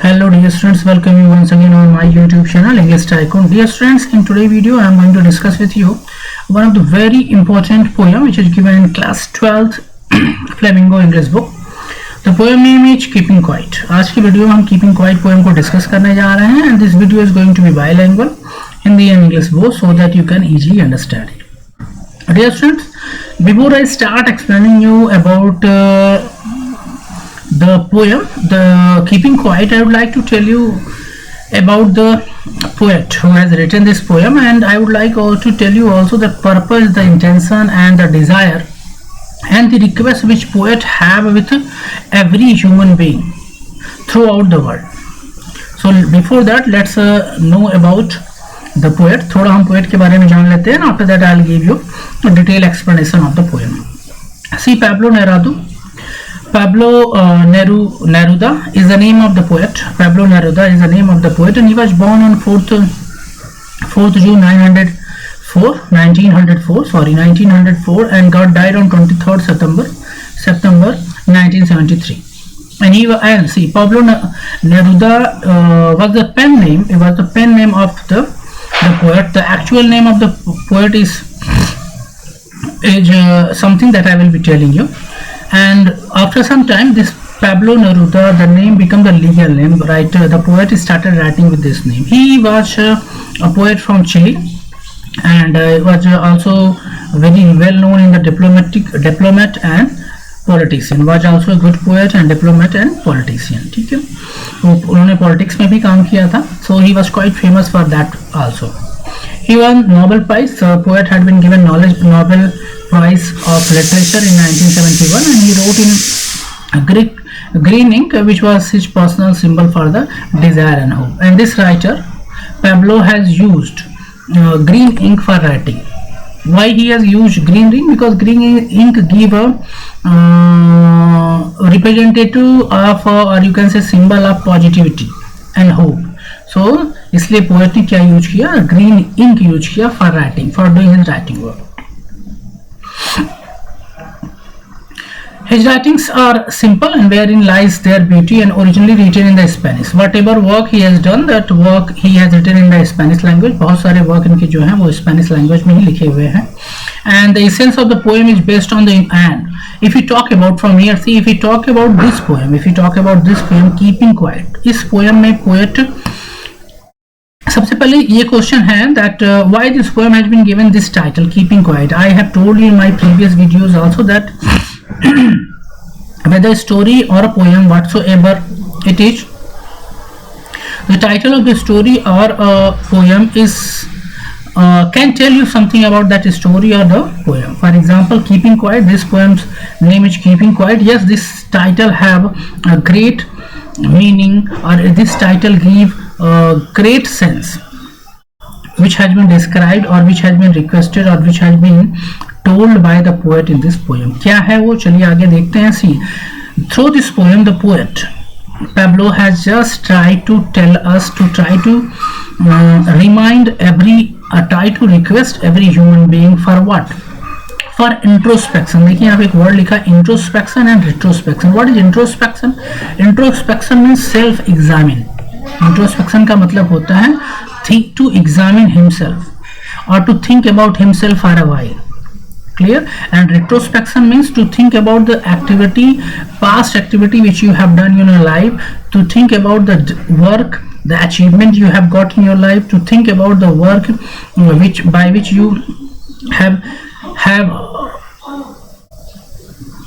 Hello dear students, welcome you once again on my YouTube channel English Tycoon. Dear students, in today's video I am going to discuss with you one of the very important poem which is given in class 12th Flamingo English book. The poem name is Keeping Quiet. आज की video में हम Keeping Quiet poem को discuss करने जा रहे हैं and this video is going to be bilingual Hindi and English both so that you can easily understand it. Dear students, before I start explaining you about the poem, the Keeping Quiet, I would like to tell you about the poet who has written this poem, and I would like also to tell you also the purpose, the intention and the desire and the request which poet have with every human being throughout the world. So before that let's know about the poet. थोड़ा हम poet के बारे में जान लेते हैं, and after that I'll give you a detailed explanation of the poem. See, Pablo Neruda is the name of the poet. Pablo Neruda is the name of the poet, and he was born on 4th June 1904, and got died on 23rd September 1973. And see, Pablo Neruda was the pen name. It was the pen name of the poet. The actual name of the poet is something that I will be telling you. And after some time, this Pablo Neruda, the name became the legal name, right? The poet started writing with this name. He was a poet from Chile, and was also very well known in the diplomat and politician. Was also a good poet and diplomat and politician. ठीक है, तो उन्होंने politics में भी काम किया था. So he was quite famous for that also. He won Nobel Prize. The poet had been given Nobel Prize of Literature in 1971, and he wrote in green ink, which was his personal symbol for the desire and hope. And this writer, Pablo, has used green ink for writing. Why he has used green ink? Because green ink give a representative of or you can say symbol of positivity and hope. So इसलिए poet ने क्या use किया? Green ink use किया for writing, for doing his writing work. His writings are simple and wherein lies their beauty, and originally written in the Spanish. Whatever work he has done, that work he has written in the Spanish language. बहुत सारे work इनके जो हैं वो Spanish language में ही लिखे हुए हैं. And the essence of the poem is based on the and. If we talk about from here, see, if we talk about this poem, Keeping Quiet. इस poem में poet सबसे पहले ये क्वेश्चन है that why this poem has been given this title Keeping Quiet. I have told you in my previous videos also that whether a story or a poem whatsoever it is, the title of the story or a poem is can tell you something about that story or the poem. For example, Keeping Quiet, this poem's name is Keeping Quiet. Yes, this title have a great meaning, or this title give great sense which has been described or which has been requested or which has been told by the poet in this poem. क्या है वो, चलिए आगे देखते हैं. See, through this poem the poet Pablo has just tried to tell us to try to try to request every human being for what? For introspection. देखिए यहाँ पे एक वर्ड लिखा introspection and retrospection. What is introspection? Introspection means self examine. Introspection का मतलब होता है to examine himself or to think about himself for a while. Clear? And retrospection means to think about the past activity which you have done in your life, to think about the work, the achievement you have got in your life, to think about the work by which you have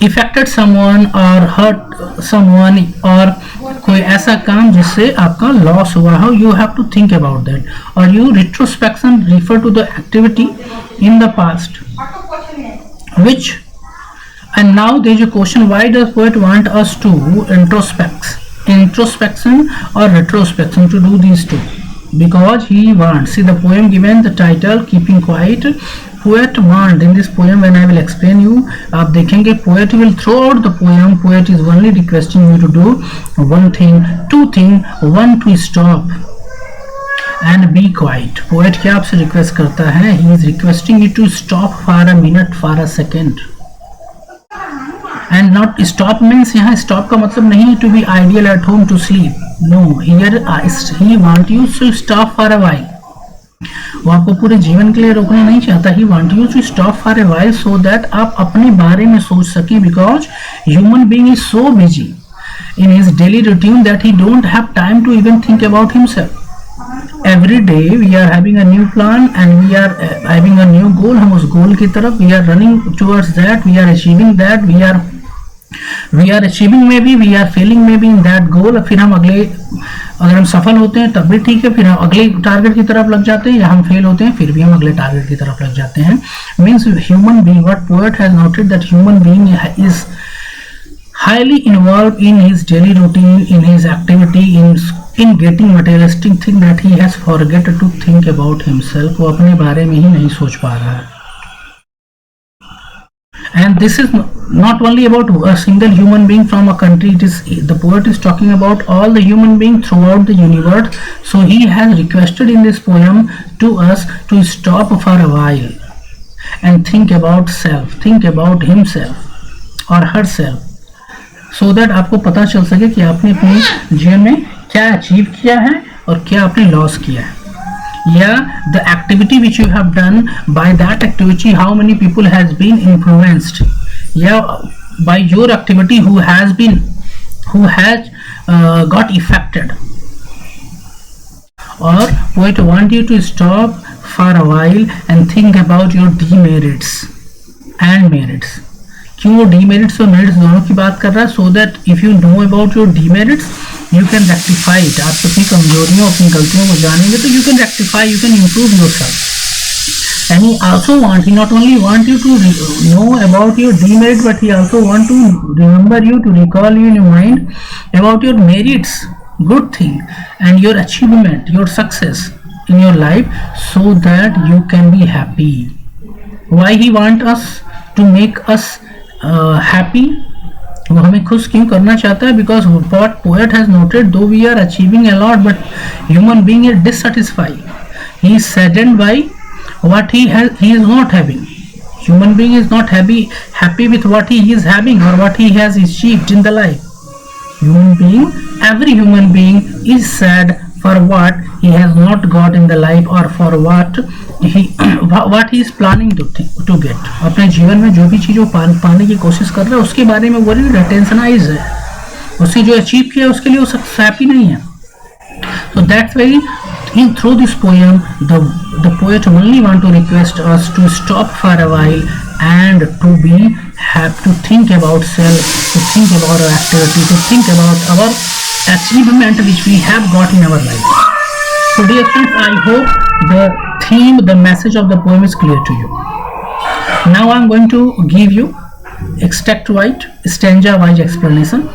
affected someone or hurt someone, or कोई ऐसा काम जिससे आपका loss हुआ हो. You have to think about that. Or you retrospection refer to the activity in the past which, and now there is a question, why does poet want us to introspection or retrospection, to do these two? Because he wants, see the poem given the title Keeping Quiet, poet want in this poem, when I will explain you, आप देखेंगे poet will throughout the poem, poet is only requesting you to do one thing, two things. One, to stop and be quiet. Poet क्या आपसे request करता है? He is requesting you to stop for a minute, for a second. And not stop means यहाँ stop का मतलब नहीं है to be ideal at home to sleep. No, here he want you to stop for a while. वो आपको पूरे जीवन के लिए रोकना नहीं चाहता. He want you to stop for a while so that आप अपने बारे में सोच सकें, because human being is so busy in his daily routine that he don't have time to even think about himself. Every day we are having a new plan and we are having a new goal. हम उस goal की तरफ we are running towards that, we are achieving that, we are achieving maybe, we are failing maybe in that goal. फिर हम अगले, अगर हम सफल होते हैं तब भी ठीक है, फिर हम अगले टारगेट की तरफ लग जाते हैं, या हम फेल होते हैं फिर भी हम अगले टारगेट की तरफ लग जाते हैं. Means human being, what poet has noted that human being is highly involved in his daily routine, in his activity, in getting materialistic thing that he has forget to think about himself. वो अपने बारे में ही नहीं सोच पा रहा है. And this is not only about a single human being from a country. It is, the poet is talking about all the human beings throughout the universe. So he has requested in this poem to us to stop for a while and think about self, think about himself or herself, so that आपको पता चल सके कि आपने अपने जीवन में क्या अचीव किया है और क्या आपने लॉस किया है, या the activity which you have done, by that activity how many people has been influenced, या by your activity who has got affected. और poet want you to stop for a while and think about your demerits and merits. क्यों वो demerits और merits दोनों की बात कर रहा है? So that if you know about your demerits you can rectify it. आप अपनी कमजोरियों, अपनी गलतियों को जानेंगे तो you can rectify, you can improve your self. And he also want, he not only want you to know about your demerit, but he also want to remember you, to recall you in your mind about your merits, good thing, and your achievement, your success in your life, so that you can be happy. Why he want us to make us happy? वो हमें खुश क्यों करना चाहता है? Because what poet has noted, though we are achieving a lot, but human being is dissatisfied. He is saddened by what he is not having. Human being is not happy with what he is having or what he has achieved in the life. Every human being is sad for what he has not got in the life, or for what he is planning to get. अपने जीवन में जो भी चीज वो पाने की कोशिश कर रहा है उसके बारे में वो टेंशनाइज है. उसने जो अचीव किया उसके लिए वो हैप्पी नहीं है. So that's why through this poem the poet only want to request us to stop for a while and to think about self, to think about our activity, to think about our achievement which we have got in our life. So dear friends, I hope the message of the poem is clear to you. Now I am going to give you extract wise, stanza wise explanation,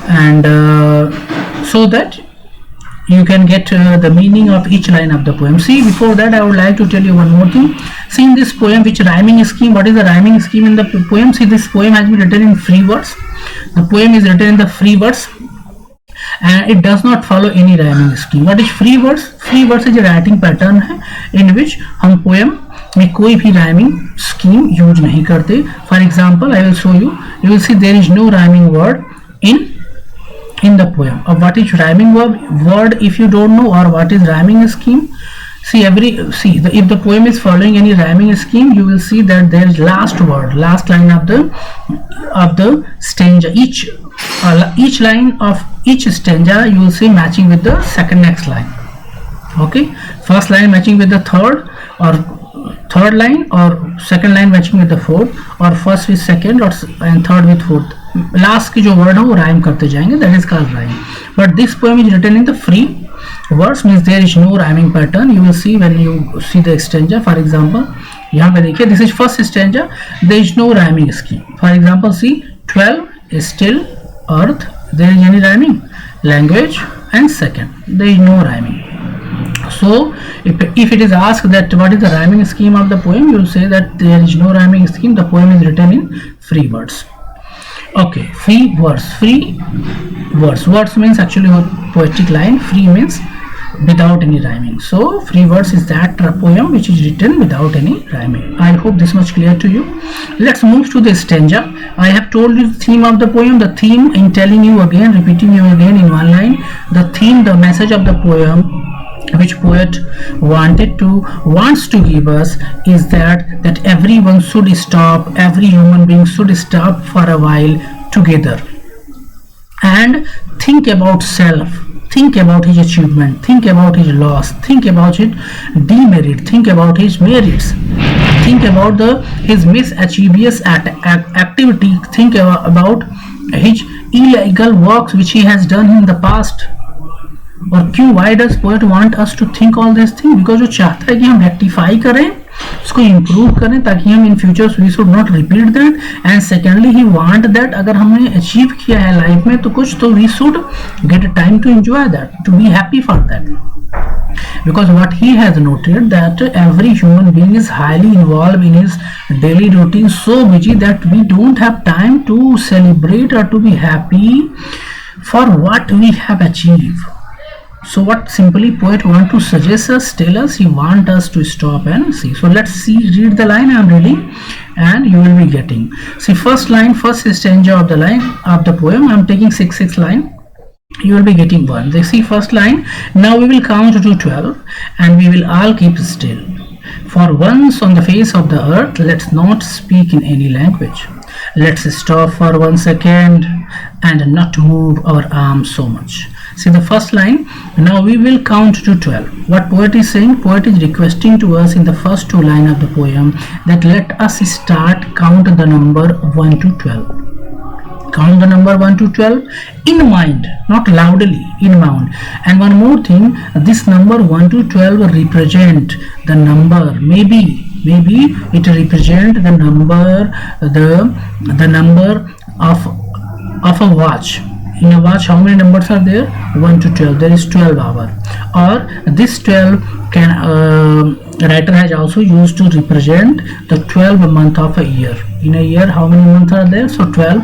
and so that you can get the meaning of each line of the poem. See, before that I would like to tell you one more thing. See, in this poem, which rhyming scheme, what is the rhyming scheme in the poem? See, this poem has been written in free verse. The poem is written in the free verse and it does not follow any rhyming scheme. What is free verse? Free verse is a writing pattern है in which हम poem में कोई भी rhyming scheme use नहीं करते. For example, I will show you. You will see there is no rhyming word in the poem. What is rhyming word if you don't know, or what is rhyming scheme? See, if the poem is following any rhyming scheme, you will see that there is last line of the stanza. Each line of each stanza you will see matching with the next line. Okay, first line matching with the third line, or second line matching with the fourth, or first with second, and third with fourth. Last की जो word है वो rhyme करते जाएंगे, that is called rhyme. But this poem is written in the free words, means there is no rhyming pattern. You will see when you see the stanza. For example यहाँ पे देखिए, this is first stanza, there is no rhyming scheme. For example see 12 is still earth, there is any rhyming language, and second there is no rhyming. So if it is asked that what is the rhyming scheme of the poem, you will say that there is no rhyming scheme, the poem is written in free words. Okay, free words means actually poetic line. Free means without any rhyming. So free verse is that poem which is written without any rhyming. I hope this much clear to you. Let's move to the stanza. I have told you the theme of the poem. The theme, in telling you again, repeating you again in one line, the theme, the message of the poem which poet wants to give us is that everyone should stop, every human being should stop for a while together and think about self, think about his achievement, think about his loss, think about his demerit, think about his merits, think about his mischievous activity, think about his illegal works which he has done in the past. और क्यों, why does poet want us to think all this thing? Because वो चाहता है कि हम rectify करें, उसको improve करें ताकि हम in futures we should not repeat that. And secondly he want that अगर हमने अचीव किया है लाइफ में तो कुछ, तो we should get a time to enjoy that, to be happy for that. Because what he has noted that every human being is highly involved in his daily routine, so busy that we don't have time to celebrate or to be happy for what we have achieved. So what simply poet want to suggest us, tell us, he want us to stop and see. So let's see, read the line I am reading and you will be getting. See, first line, first stanza of the line of the poem. I am taking 6 line. You will be getting one. They see first line. Now we will count to 12 and we will all keep still. For once on the face of the earth, let's not speak in any language. Let's stop for 1 second and not move our arms so much. See the first line. Now we will count to 12. What poet is saying? Poet is requesting to us in the first 2 lines of the poem that let us start count the number 1 to 12. Count the number 1 to 12 in mind, not loudly, in mind. And one more thing, this number 1 to 12 represent the number, maybe it represent the number, the number of a watch. In a watch, how many numbers are there? 1 to 12. There is 12 hour. Or this 12 can writer has also used to represent the 12 month of a year. In a year, how many months are there? So 12.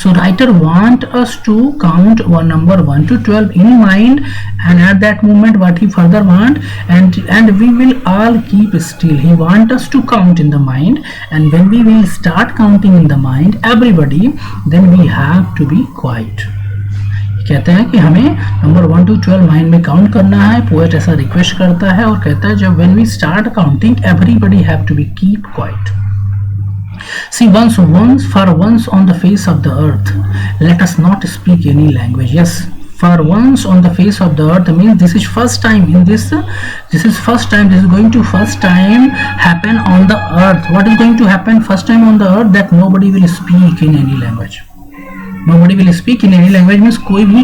So writer want us to count one number 1 to 12 in mind, and at that moment what he further want, and we will all keep still. He want us to count in the mind, and when we will start counting in the mind, everybody, then we have to be quiet. कहते हैं कि हमें number 1 to 12 mind में count करना है. Poet ऐसा request करता है और कहता है जब when we start counting, everybody have to be keep quiet. See, once for once on the face of the earth, let us not speak any language. Yes, for once on the face of the earth means this is first time in this is first time, this is going to first time happen on the earth. What is going to happen first time on the earth? That nobody will speak in any language. Nobody will speak in any language means कोई भी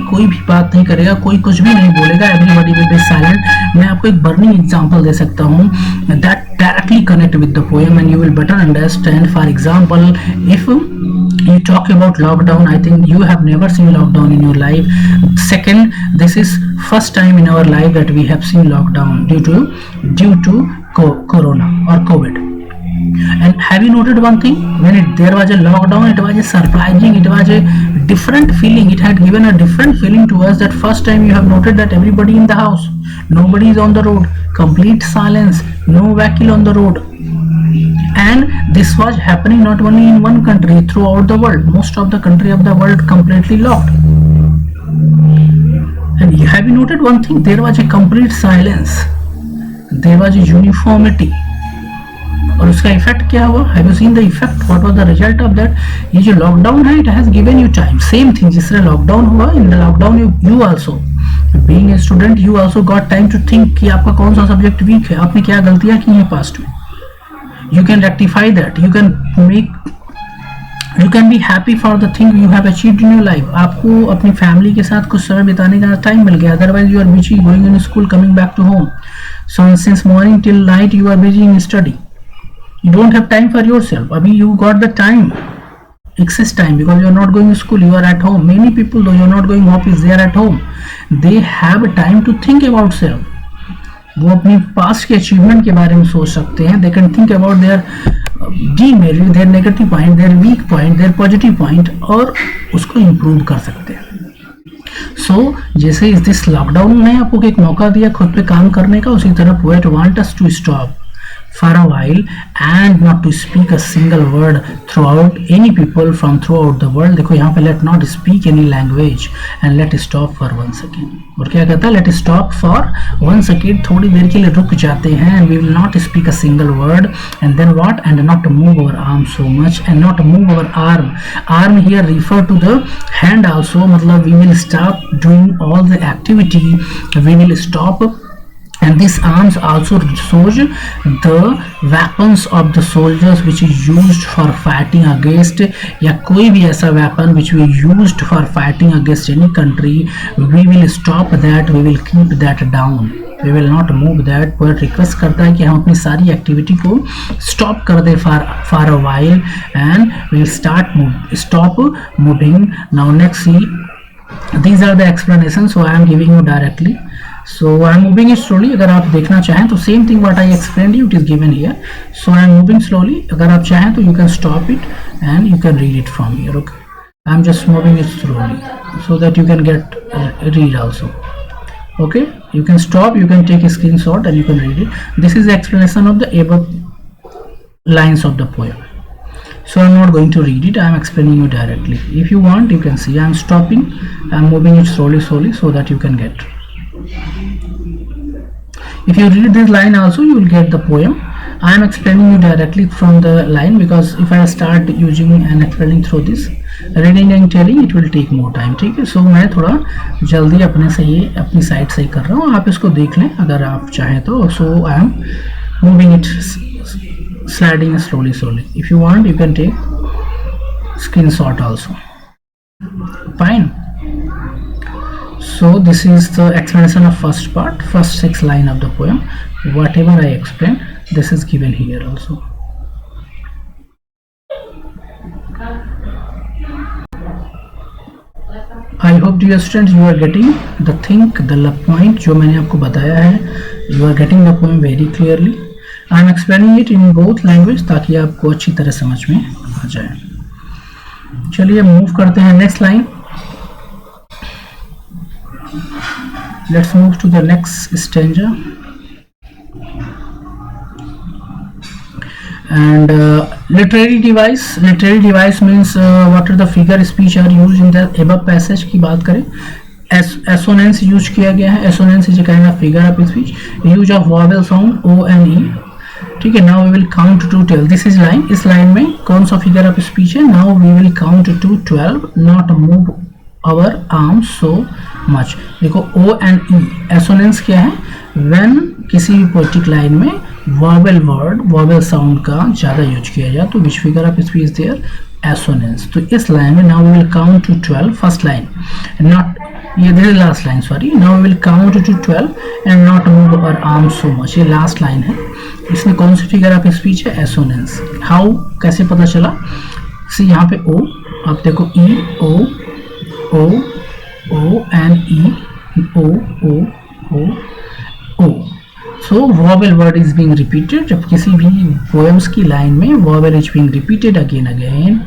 बात नहीं करेगा, कोई कुछ भी नहीं बोलेगा. Everybody will be silent. मैं आपको एक burning example दे सकता हूँ that directly connect with the poem and you will better understand. For example, if you talk about lockdown, I think you have never seen lockdown in your life. Second, this is first time in our life that we have seen lockdown due to corona or COVID. And have you noted one thing? When there was a lockdown, it was a surprising, it was a different feeling. It had given a different feeling to us that first time you have noted that everybody in the house, nobody is on the road, complete silence, no vehicle on the road. And this was happening not only in one country, throughout the world. Most of the country of the world completely locked. And have you noted one thing? There was a complete silence. There was a uniformity. और उसका effect क्या हुआ? Have you seen the effect? What was the result of that? ये जो lockdown है, it has given you time. Same thing जिस तरह lockdown हुआ, in the lockdown you also being a student, you also got time to think कि आपका कौन सा सब्जेक्ट वीक है, आपने क्या गलतियां की हैं पास्ट में. You can rectify that, you can be happy for the thing you have achieved in your life. आपको अपनी फैमिली के साथ कुछ समय बिताने का टाइम मिल गया. Otherwise you are busy going in school, coming back to home. So since morning till night you are busy in study. You don't have time for yourself. Abhi you got the time, excess time, because you are not going to school, you are at home. Many people, though you are not going office, they are at home. They have time to think about self. वो अपनी past के achievement के बारे में सोच सकते हैं. They can think about their demerit, their negative point, their weak point, their positive point, और उसको improve कर सकते हैं. सो जैसे इस दिस लॉकडाउन ने आपको एक मौका दिया खुद पे काम करने का, उसी तरह poet want us to stop for a while and not to speak a single word throughout any people from throughout the world. देखो यहाँ पे let not speak any language and let stop for 1 second. और क्या कहता है? let stop for 1 second, थोड़ी देर के लिए रुक जाते हैं, and we will not speak a single word, and then what? and not move our arm so much, and not move our arm. Arm here refer to the hand also, मतलब we will stop doing all the activity, we will stop. And these arms also shows the weapons of the soldiers which is used for fighting against, या कोई भी ऐसा weapon which we used for fighting against any country, we will stop that, we will keep that down, we will not move that. Poet request करता है कि हम अपनी सारी एक्टिविटी को स्टॉप कर दे for a while and we will stop moving. Now next see, these are the explanations, so I am giving you directly. So I am moving it slowly. अगर आप देखना चाहें तो same thing what I explained you, it is given here. So I am moving slowly. अगर आप चाहें तो you can stop it and you can read it from here. Okay, I am just moving it slowly so that you can get read also. Okay, you can stop, you can take a screenshot and you can read it. This is the explanation of the above lines of the poem. So I am not going to read it, I am explaining you directly. If you want, you can see I am stopping, I am moving it slowly so that you can get. If you read this line also, you will get the poem. I am explaining you directly from the line, because if I start using and explaining through this reading and telling, it will take more time. ठीक है, so मैं थोड़ा जल्दी अपने से ये अपनी side से ही कर रहा हूँ, आप इसको देख लें अगर आप चाहें तो. So I am moving it, sliding slowly. If you want, you can take screenshot also. Fine. So this is the explanation of first part, first 6 line of the poem. Whatever I explained, this is given here also. I hope dear students you are getting the thing, the point जो मैंने आपको बताया है. You are getting the poem very clearly. I am explaining it in both language ताकि आपको अच्छी तरह समझ में आ जाए. चलिए मूव करते हैं next line. Let's move to the next stanza. And literary device means what are the figure speech are used in the above passage की बात करें. Assonance यूज किया गया है. Assonance is a kind of figure of speech. Use of vowel sound O and E. ठीक है. Now we will count to 12. This is line. इस line में कौन सा figure of speech है? Now we will count to 12. Not move our arms so much. देखो O and E assonance क्या है? When किसी भी पोएटिक लाइन में vowel साउंड का ज़्यादा यूज किया जाए तो which figure of speech there? Assonance. तो इस लाइन में now we will count to 12. First line, not ये this is last line, sorry. Now we will count to 12 and not move our arms so much. ये last line है. इसमें कौन सी figure of speech है? Assonance. How, कैसे पता चला? सी यहाँ पे O, आप देखो E O and E, O. So vowel word is being repeated. जब किसी भी poems की लाइन में vowel is being repeated again,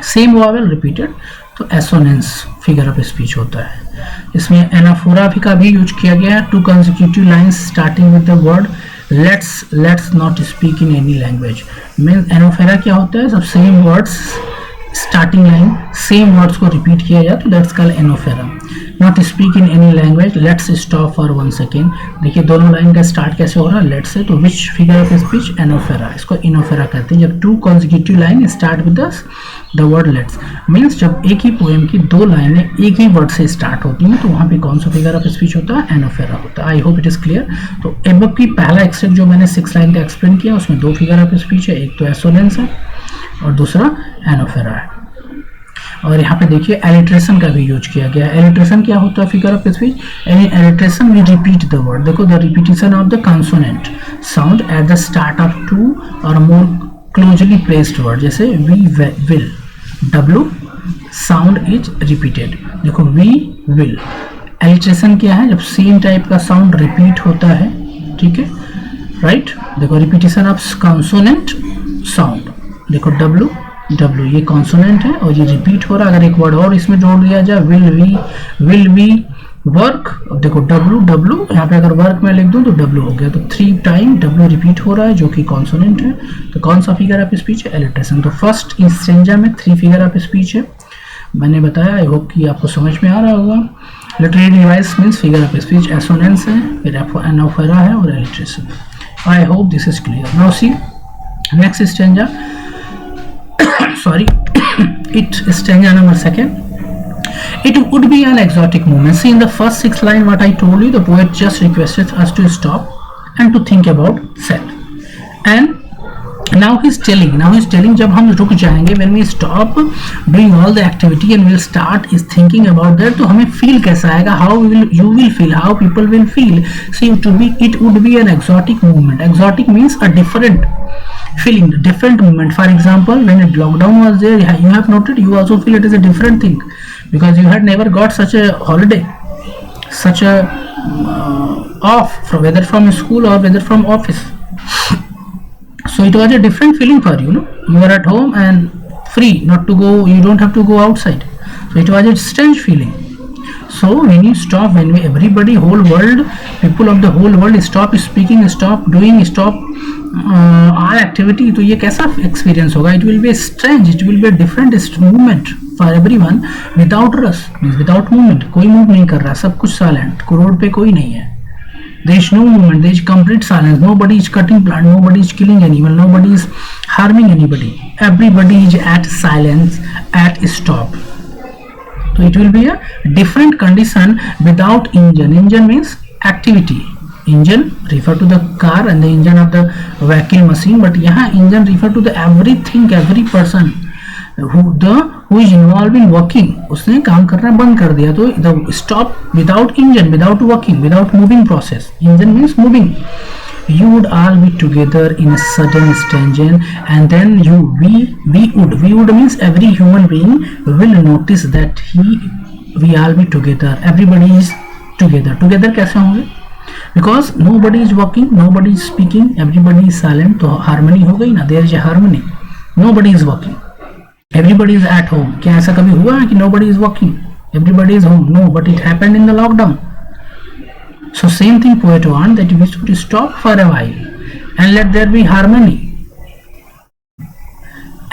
same vowel repeated, तो assonance figure of speech होता है. इसमें anaphora का भी यूज किया गया है. 2 consecutive lines starting with the word let's not speak in any language. Means anaphora क्या होता है? सब same words starting line same words को रिपीट किया जाए तो that's called anaphora. Not speak in any language, let's stop for 1 second. देखिए दोनों लाइन का स्टार्ट कैसे हो रहा है? लेट्स से, तो विच फिगर ऑफ स्पीच? एनोफेरा. इसको इनोफेरा कहते हैं. जब 2 consecutive line start with the word let's, means जब एक ही पोएम की 2 लाइनें एक ही वर्ड से स्टार्ट होती हैं तो वहाँ पे कौन सा फिगर ऑफ स्पीच होता है? एनोफेरा होता है. I hope it is clear. तो एबव की पहला एक्सट्रैक्ट जो मैंने 6 लाइन का एक्सप्लेन किया उसमें 2 फिगर ऑफ स्पीच है. एक तो एसोनेंस है और दूसरा एनोफेरा है. और यहाँ पे देखिए एलिट्रेशन का भी यूज किया गया है. एलिट्रेशन क्या होता है? Figure of speech. Alliteration we repeat the word. देखो the repetition of the consonant sound at the start of 2 और मोर क्लोजली प्लेस्ड वर्ड. जैसे we will, W sound is repeated. देखो वी विल. एलिट्रेशन क्या है? जब same type का sound repeat होता है. ठीक है, राइट. देखो रिपीटिशन ऑफ कंसोनेंट साउंड. देखो W W, ये कॉन्सोनेंट है और ये रिपीट हो रहा है। अगर एक वर्ड और इसमें जोड़ दिया जाए, विल वी वर्क, अब देखो W W, यहाँ पे अगर वर्क में लिख दूं तो W हो गया, तो 3 टाइम W रिपीट हो रहा है जो कि कॉन्सोनेंट है। तो कौन सा फिगर ऑफ स्पीच है? एलिट्रेशन। तो फर्स्ट स्ट्रेंजा में 3 फिगर ऑफ स्पीच है, मैंने बताया, आई होप कि आपको समझ में आ रहा होगा। Literary device means figure of speech, assonance है, फिर एनाफोरा है और alliteration. I hope this is clear. Now see next stanza, sorry, it stanza number 2. It would be an exotic moment. See, in the first 6 lines what I told you, the poet just requested us to stop and to think about self. And now he's telling जब हम रुक जाएंगे, when we stop doing all the activity and we'll start is thinking about that, तो हमें feel कैसा आएगा, how you will feel, how people will feel. See, it would be an exotic moment. Exotic means a different feeling, different moment. For example, when a lockdown was there, you have noted, you also feel it is a different thing because you had never got such a holiday, such a off, from whether from school or whether from office. So it was a different feeling for you, no? You are at home and free, not to go, you don't have to go outside. So it was a strange feeling. So when you stop, when everybody, whole world, people of the whole world stop speaking, stop doing, stop all activity, तो ये कैसा experience होगा? It will be strange, it will be a different movement for everyone without rush, means without movement. कोई move नहीं कर रहा, सब कुछ silent, रोड पे कोई नहीं है. There is no movement, there is complete silence. Nobody is cutting plant, nobody is killing animal, nobody is harming anybody. Everybody is at silence, at stop. So it will be a different condition without engine. Engine means activity. Engine refer to the car and the engine of the vehicle machine, but यहाँ engine refer to the everything, every person who is involved in working. उसने काम करना बंद कर दिया, तो the stop without engine, without working, without moving process. Engine means moving. You would all be together in a sudden tangent, and then we would means every human being will notice that we all be together. Everybody is together. Together कैसे होंगे? Because nobody is working, nobody is speaking, everybody is silent, तो harmony हो गई ना? There is a harmony. Nobody is working, everybody is at home. क्या ऐसा कभी हुआ है कि nobody is working, everybody is home? No, but it happened in the lockdown. So same thing poet want, that we should stop for a while and let there be harmony.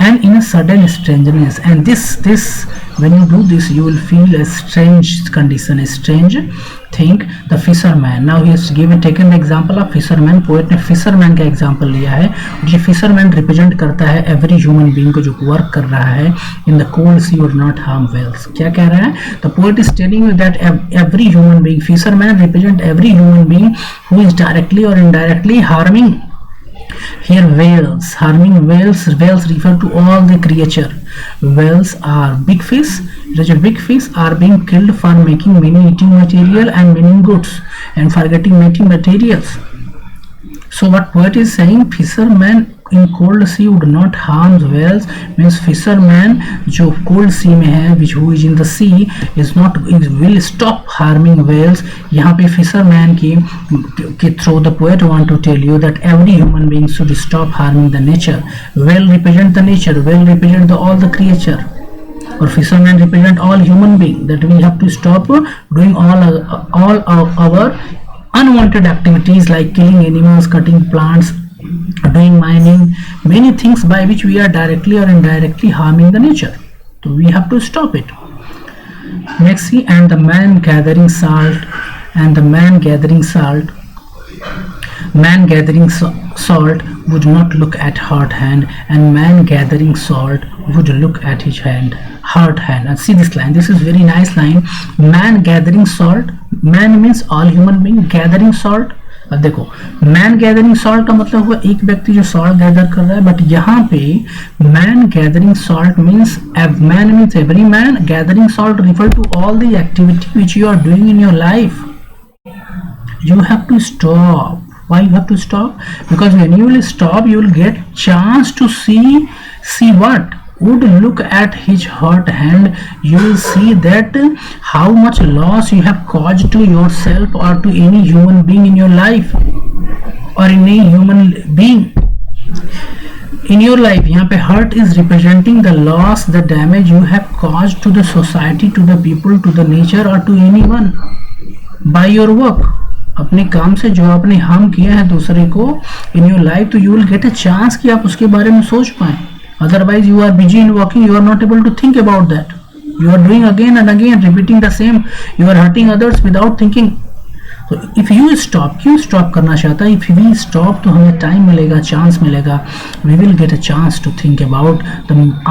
And in a sudden strangeness, and this when you do this you will feel a strange condition, a strange thing. The fisherman, now he has taken the example of fisherman. Poet ने fisherman का example लिया है, और ये fisherman represent करता है every human being को जो work कर रहा है in the cold sea or not harm whales. क्या कह रहा है? The poet is telling you that every human being, fisherman represent every human being who is directly or indirectly harming. Here whales, harming whales refer to all the creature. Whales are big fish. Such a big fish are being killed for making many eating material and many goods and for getting mating materials. So what poet is saying, fisherman in cold sea would not harm whales, means fisherman जो cold sea में है, which who is in the sea will stop harming whales. यहाँ पे fisherman के through the poet want to tell you that every human being should stop harming the nature. Whale represent the nature, whale represent all the creature, or fisherman represent all human being, that we have to stop doing all our unwanted activities like killing animals, cutting plants, doing mining, many things by which we are directly or indirectly harming the nature. So we have to stop it. Next, see, and the man gathering salt, man gathering salt would not look at hard hand, and man gathering salt would look at his hard hand. And see this line, this is very nice line. Man gathering salt, man means all human being, gathering salt. अब देखो, man gathering salt का मतलब हुआ एक व्यक्ति जो salt gather कर रहा है, बट यहाँ पे man gathering salt means man means every man, gathering salt refer to all the activity which you are doing in your life. You have to stop. Why you have to stop? Because when you will stop, you will get chance to see what? Would look at his hurt hand. You will see that how much loss you have caused to yourself or to any human being in your life or in any human being. in your life, यहाँ पे hurt is representing the loss, the damage you have caused to the society, to the people, to the nature or to anyone by your work. अपने काम से जो आपने harm किया है दूसरे को in your life, तो you will get a chance कि आप उसके बारे में सोच पाएं. Otherwise you are busy in working, you are not able to think about that. You are doing again and again, repeating the same. You are hurting others without thinking. So if you stop, क्यों stop करना चाहता है? If we stop, तो हमें time मिलेगा, chance मिलेगा. We will get a chance to think about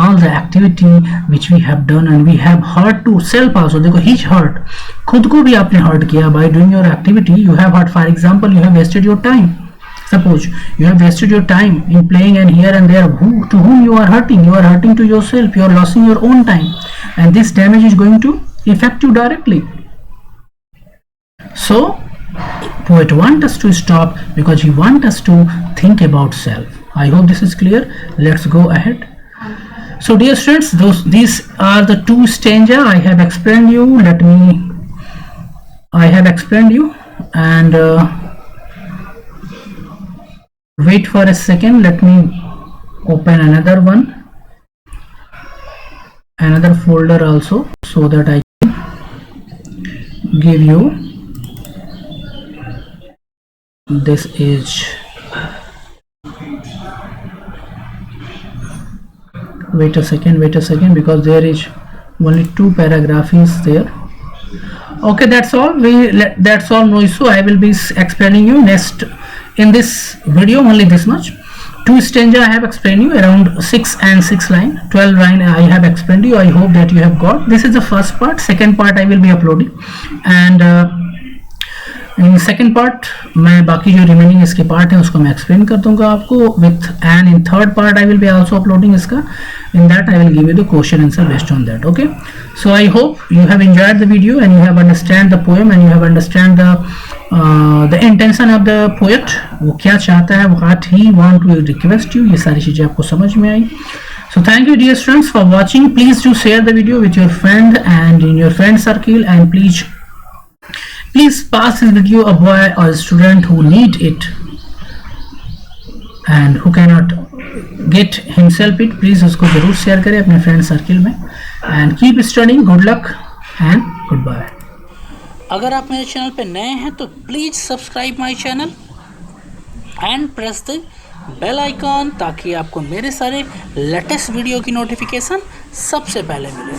all the activity which we have done, and we have hurt to self also. देखो, each hurt, खुद को भी आपने hurt किया by doing your activity. You have hurt. For example, you have wasted your time. Suppose you have wasted your time in playing and here and there. To whom you are hurting? You are hurting to yourself. You are losing your own time, and this damage is going to affect you directly. So poet wants us to stop because he wants us to think about self. I hope this is clear. Let's go ahead. So dear students, these are the two stanza I have explained you. I have explained you, and wait for a second. Let me open another one, another folder also, so that I can give you. This is, wait a second, because there is only two paragraphs there. Okay, that's all. That's all, no issue. I will be explaining you next in this video only this much. Two stanza I have explained you, around 6 and 6 line, 12 line I have explained you. I hope that you have got. This is the first part. Second part I will be uploading, and in second part मैं बाकी जो remaining इसके part है उसको मैं explain कर दूंगा आपको with, and in third part I will be also uploading इसका. In that I will give you the question answer based on that. Okay, so I hope you have enjoyed the video and you have understand the poem and you have understand the intention of the poet. वो क्या चाहता है, what he want to request you, ये सारी चीजें आपको समझ में आई. So thank you dear students for watching. Please do share the video with your friend and in your friend circle, and please pass this video a boy or a student who need it and who cannot get himself it. Please उसको जरूर share करें अपने friend circle में. and keep studying. good luck and goodbye. अगर आप मेरे channel पे नए हैं तो please subscribe my channel and press the bell icon, ताकि आपको मेरे सारे लेटेस्ट वीडियो की नोटिफिकेशन सबसे पहले मिले.